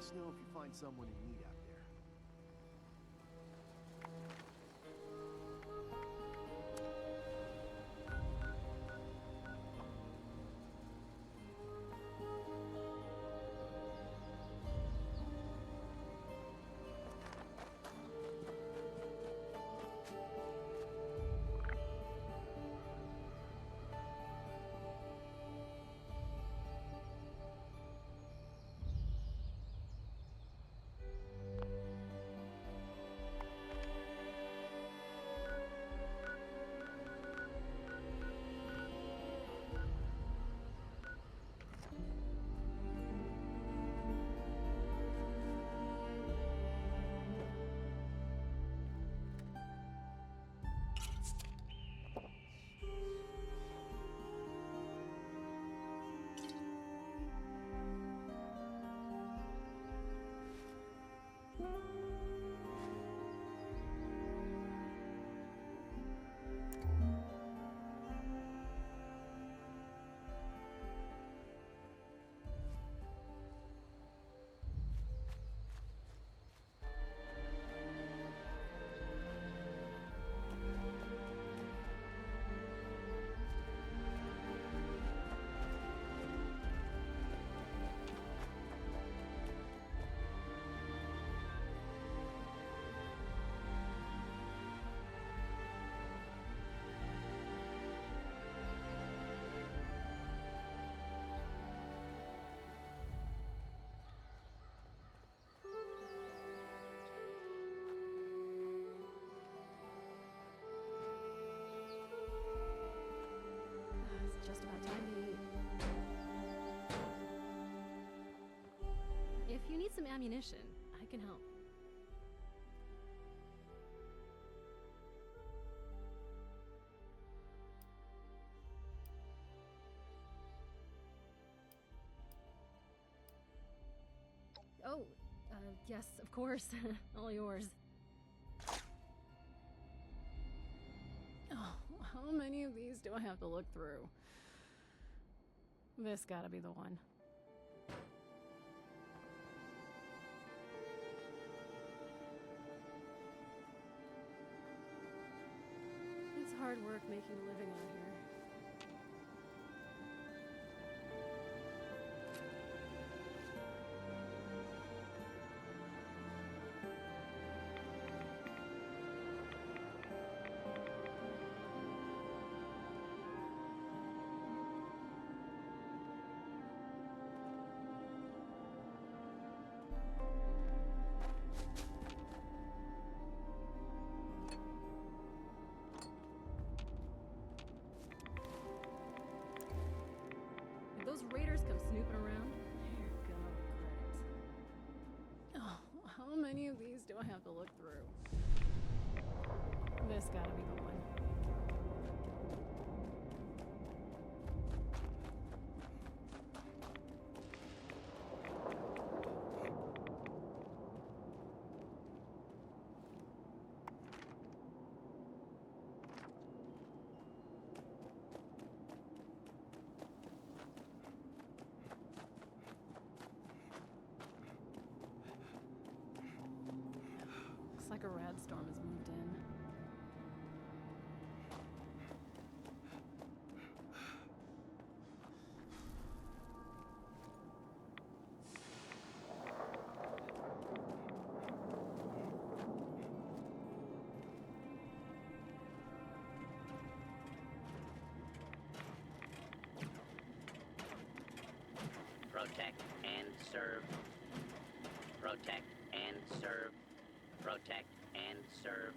us know if you find someone in need out there. It's just about time to eat. If you need some ammunition, I can help. Oh, yes, of course. All yours. Oh, how many of these do I have to look through? This gotta be the one. It's hard work making a living out here. If those raiders come snooping around, they're gonna regret it. Oh, how many of these do I have to look through? This gotta be the one. Looks like a rad storm has moved in. Protect and serve. Protect and serve. Protect and serve.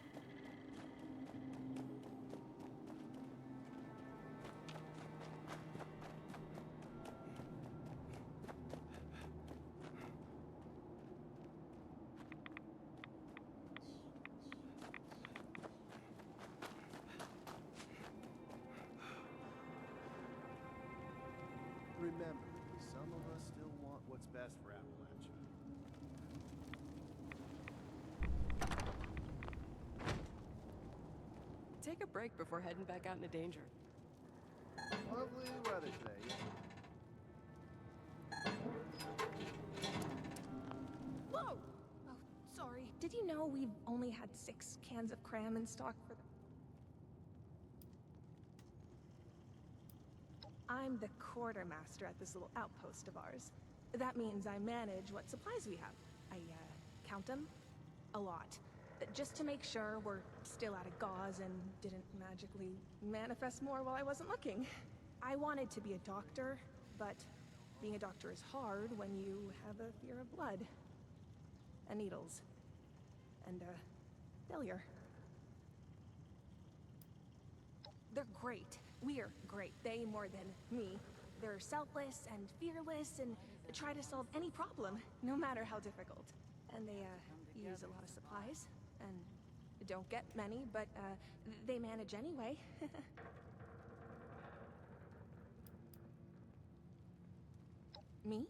Remember, some of us still want what's best for Appalachia. Take a break before heading back out into danger. Lovely weather today, isn't it? did you know we've only had 6 cans of cram in stock for the... I'm the quartermaster at this little outpost of ours. That means I manage what supplies we have. I, count them. A lot. Just to make sure we're still out of gauze and didn't magically manifest more while I wasn't looking. I wanted to be a doctor, but being a doctor is hard when you have a fear of blood. And needles. And, failure. They're great. We're great. They more than me. They're selfless and fearless and try to solve any problem, no matter how difficult. And they, use a lot of supplies. And don't get many, but, they manage anyway. Me?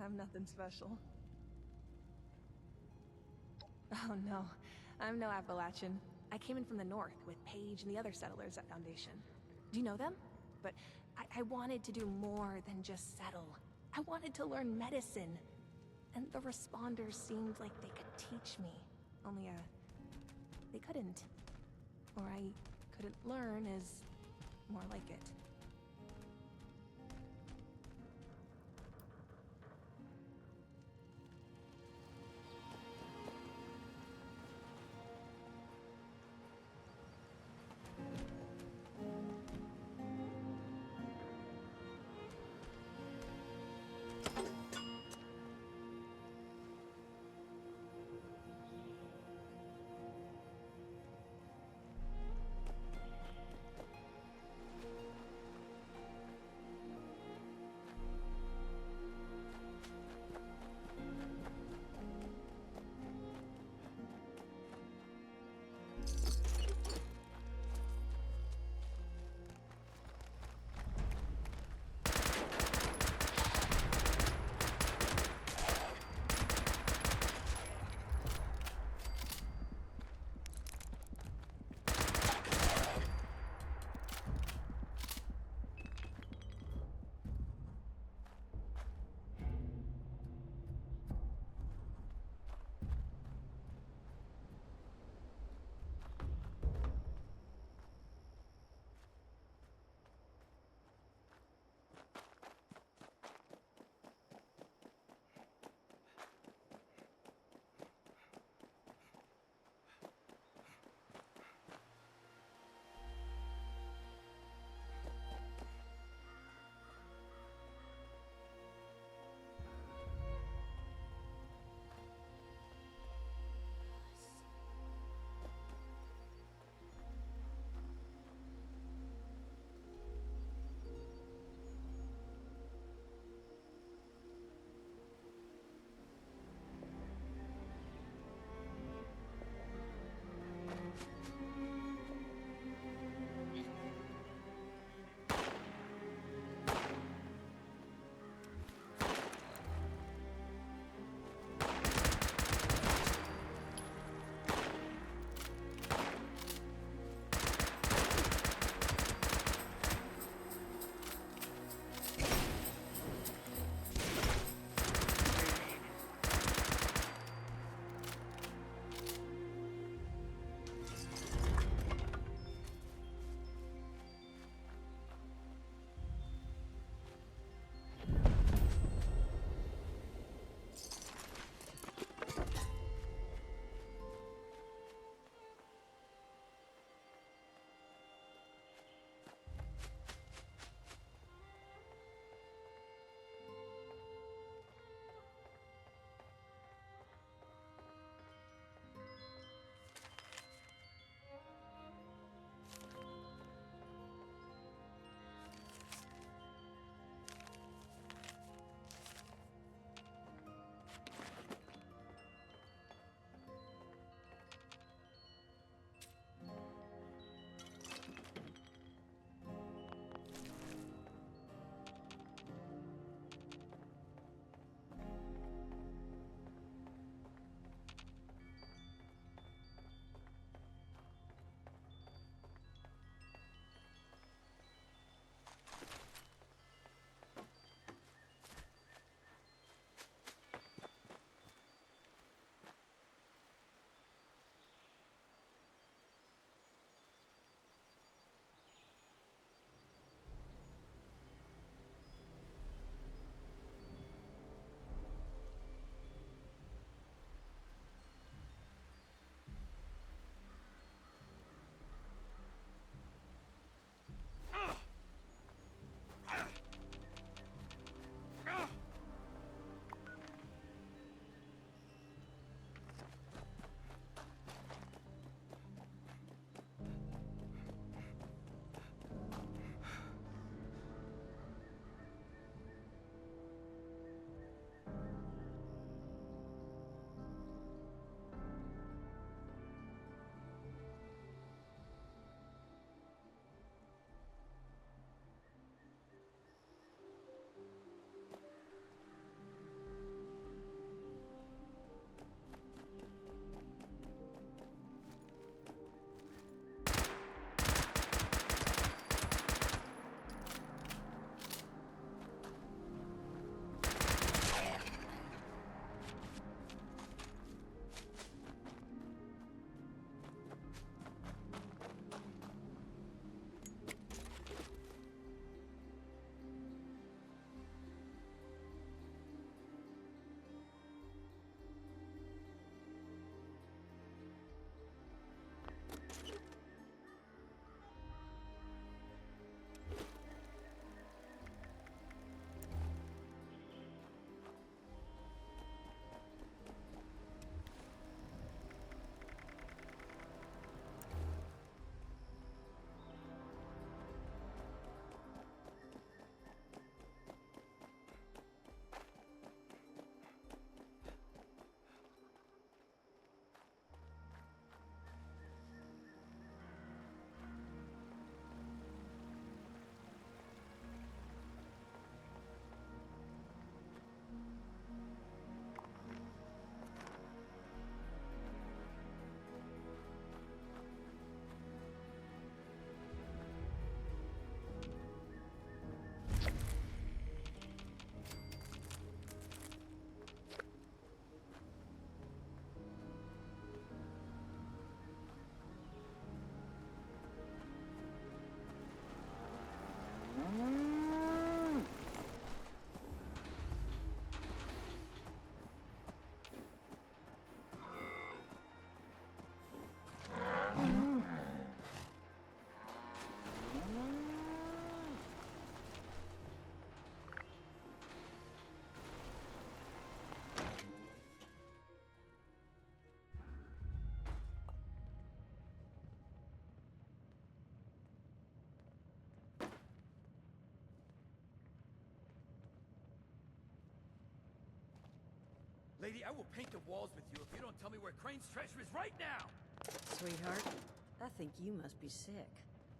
I'm nothing special. Oh no, I'm no Appalachian. I came in from the north with Paige and the other settlers at Foundation. Do you know them? But I wanted to do more than just settle. I wanted to learn medicine. And the responders seemed like they could teach me. Only, they couldn't. Or I couldn't learn is more like it. lady, I will paint the walls with you if you don't tell me where Crane's treasure is right now! Sweetheart, I think you must be sick.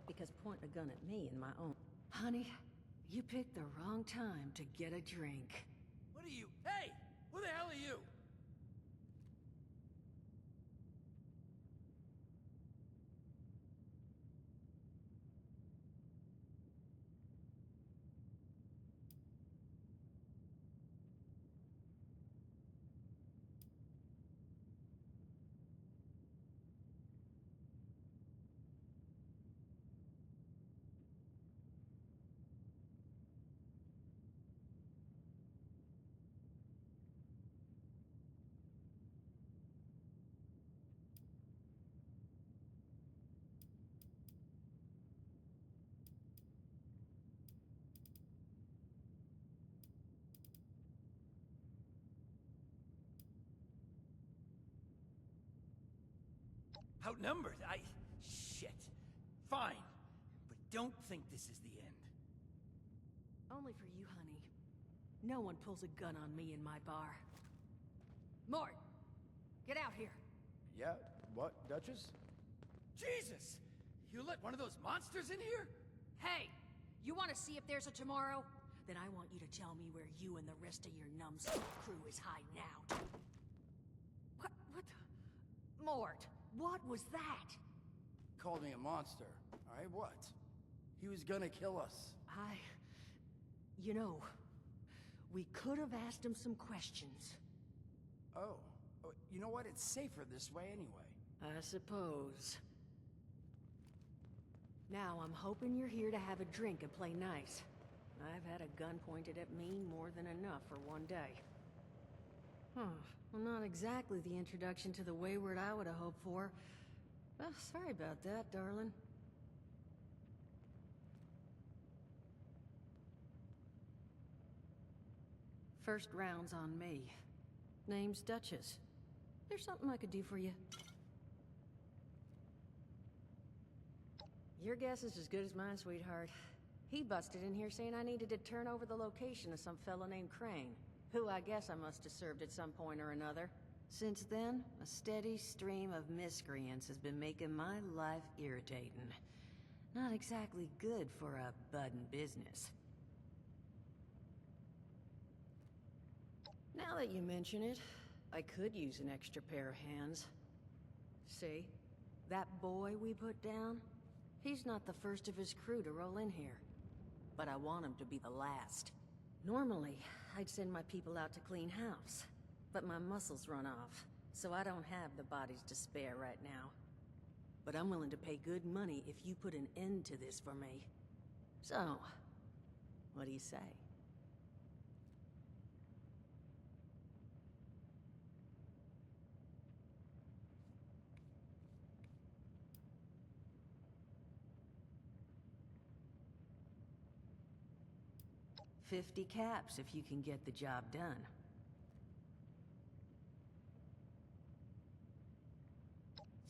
Because pointing a gun at me in my own... Honey, you picked the wrong time to get a drink. What are you? Hey! Who the hell are you? Outnumbered? Shit. Fine. But don't think this is the end. Only for you, honey. No one pulls a gun on me in my bar. Mort! Get out here! Yeah? What, Duchess? Jesus! You let one of those monsters in here? Hey! You want to see if there's a tomorrow? Then I want you to tell me where you and the rest of your numbskull crew is hiding out. What the... Mort, what was that? Called me a monster. Alright, what? He was gonna kill us. You know, we could have asked him some questions. Oh. You know what? It's safer this way anyway. I suppose. Now, I'm hoping you're here to have a drink and play nice. I've had a gun pointed at me more than enough for one day. Huh. Well, not exactly the introduction to the Wayward I would have hoped for. Well, sorry about that, darling. First round's on me. Name's Duchess. There's something I could do for you. Your guess is as good as mine, sweetheart. He busted in here saying I needed to turn over the location of some fellow named Crane, who I guess I must have served at some point or another. Since then, a steady stream of miscreants has been making my life irritating. Not exactly good for a budding business. Now that you mention it, I could use an extra pair of hands. See? That boy we put down? He's not the first of his crew to roll in here. But I want him to be the last. Normally, I'd send my people out to clean house. But my muscles run off, so I don't have the bodies to spare right now. But I'm willing to pay good money if you put an end to this for me. So, what do you say? $50 caps if you can get the job done.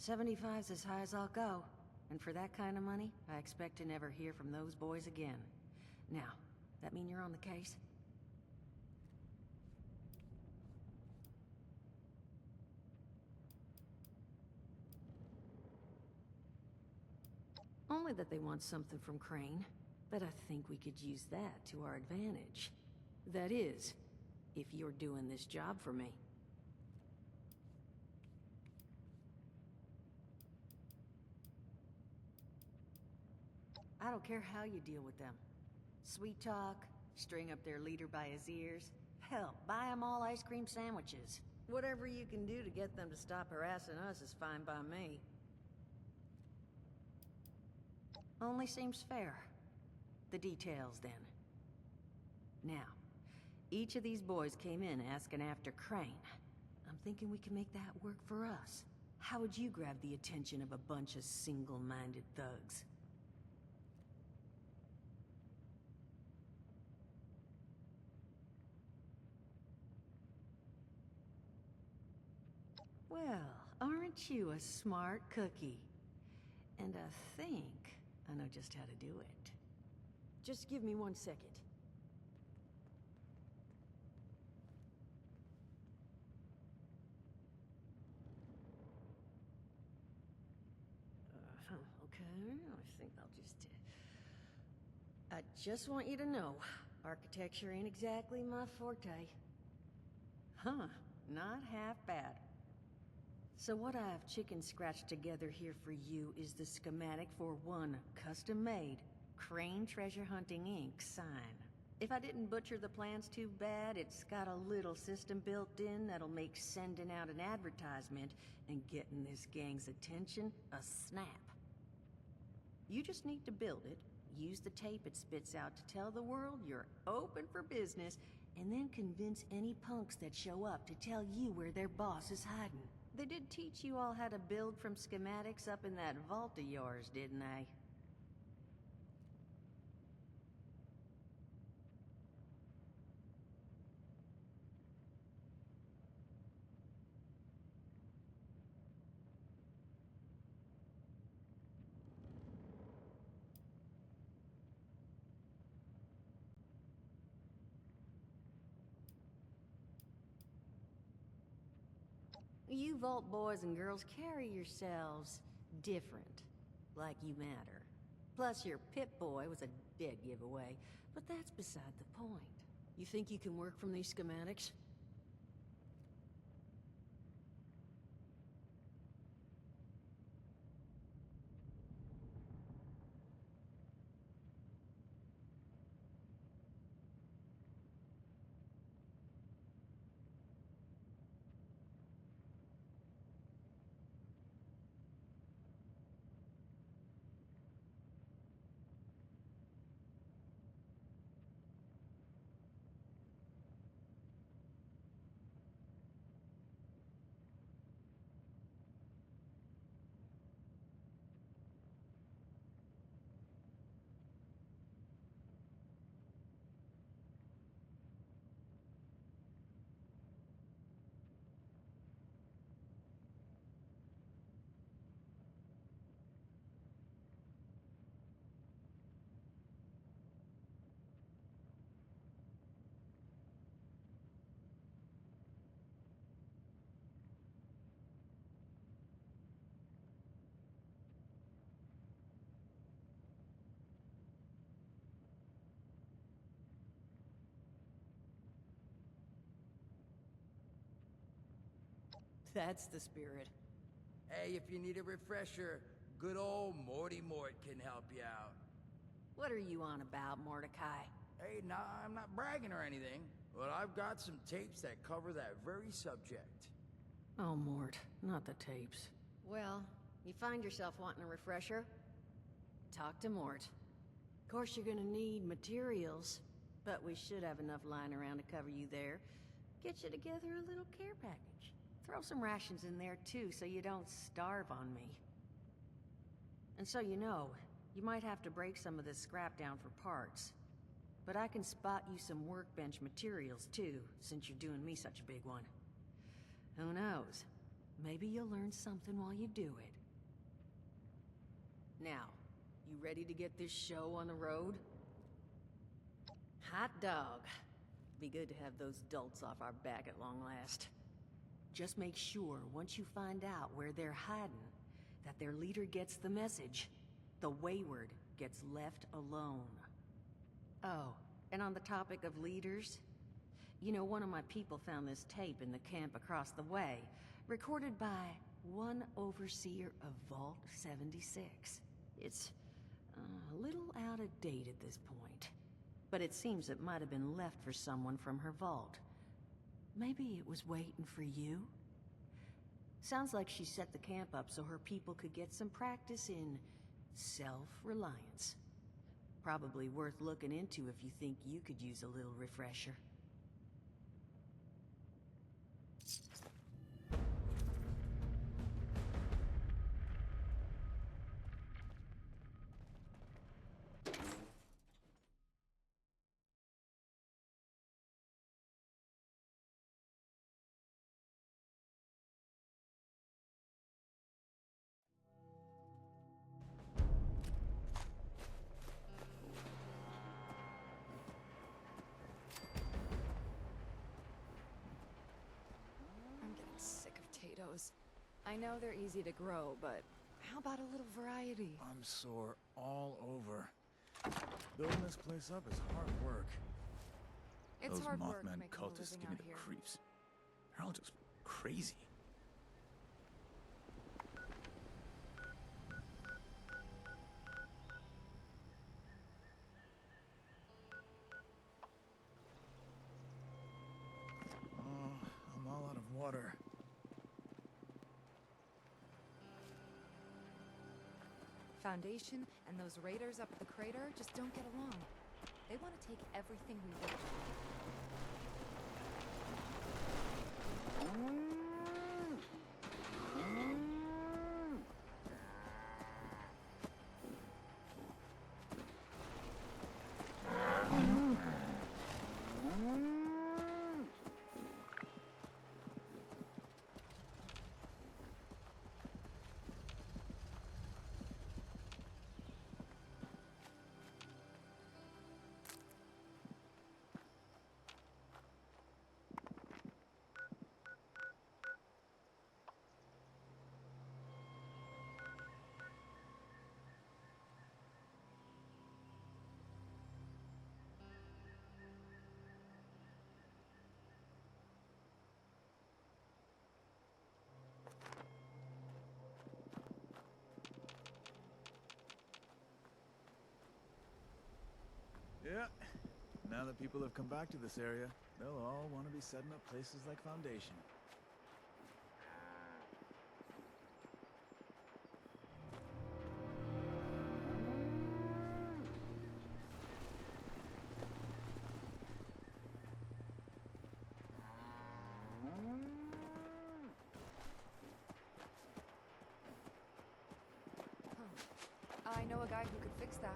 $75's as high as I'll go. And for that kind of money, I expect to never hear from those boys again. Now, that mean you're on the case? Only that they want something from Crane. But I think we could use that to our advantage. That is, if you're doing this job for me. I don't care how you deal with them. Sweet talk, string up their leader by his ears. Hell, buy them all ice cream sandwiches. Whatever you can do to get them to stop harassing us is fine by me. Only seems fair. The details, then. Now, each of these boys came in asking after Crane. I'm thinking we can make that work for us. How would you grab the attention of a bunch of single-minded thugs? Well, aren't you a smart cookie? And I think I know just how to do it. Just give me 1 second. I think I'll just... I just want you to know, architecture ain't exactly my forte. Huh, not half bad. So what I've chicken scratched together here for you is the schematic for one custom-made Crane Treasure Hunting Inc. sign. If I didn't butcher the plans too bad, it's got a little system built in that'll make sending out an advertisement and getting this gang's attention a snap. You just need to build it, use the tape it spits out to tell the world you're open for business, and then convince any punks that show up to tell you where their boss is hiding. They did teach you all how to build from schematics up in that vault of yours, didn't they? You Vault boys and girls carry yourselves different, like you matter. Plus, your Pip-Boy was a dead giveaway, but that's beside the point. You think you can work from these schematics? That's the spirit. Hey, if you need a refresher, good old Morty Mort can help you out. What are you on about, Mordecai? Hey, nah, I'm not bragging or anything, but I've got some tapes that cover that very subject. Oh, Mort, not the tapes. Well, you find yourself wanting a refresher? Talk to Mort. Of course you're gonna need materials, but we should have enough lying around to cover you there. Get you together a little care package. Throw some rations in there too, so you don't starve on me. And so you know, you might have to break some of this scrap down for parts. But I can spot you some workbench materials too, since you're doing me such a big one. Who knows? Maybe you'll learn something while you do it. Now, you ready to get this show on the road? Hot dog. Be good to have those dolts off our back at long last. Just make sure, once you find out where they're hiding, that their leader gets the message. The wayward gets left alone. Oh, and on the topic of leaders, you know, one of my people found this tape in the camp across the way, recorded by one overseer of Vault 76. It's a little out of date at this point, but it seems it might have been left for someone from her vault. Maybe it was waiting for you? Sounds like she set the camp up so her people could get some practice in self-reliance. Probably worth looking into if you think you could use a little refresher. I'm getting sick of potatoes. I know they're easy to grow, but How about a little variety? I'm sore all over. Building this place up is hard work. It's Those hard work Mothman making a cultists living give me out the here. creeps. They're all just crazy. Oh, I'm all out of water. Foundation and those raiders up at the crater just don't get along. They want to take everything we work for. Yeah. Now that people have come back to this area, they'll all want to be setting up places like Foundation. I know a guy who could fix that.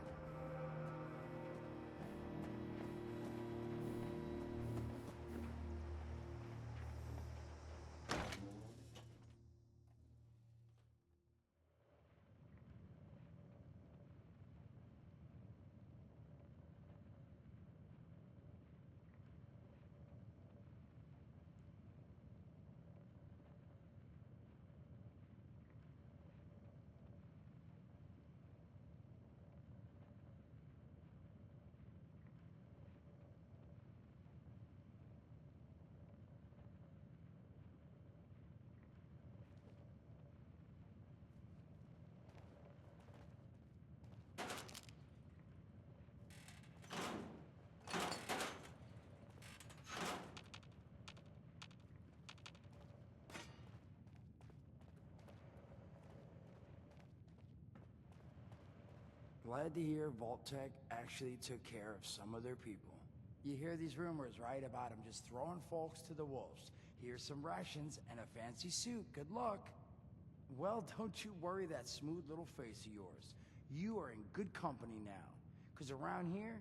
Glad to hear Vault-Tec actually took care of some of their people. You hear these rumors, right, about them just throwing folks to the wolves. Here's some rations and a fancy suit. Good luck. Well, don't you worry that smooth little face of yours. You are in good company now. 'Cause around here,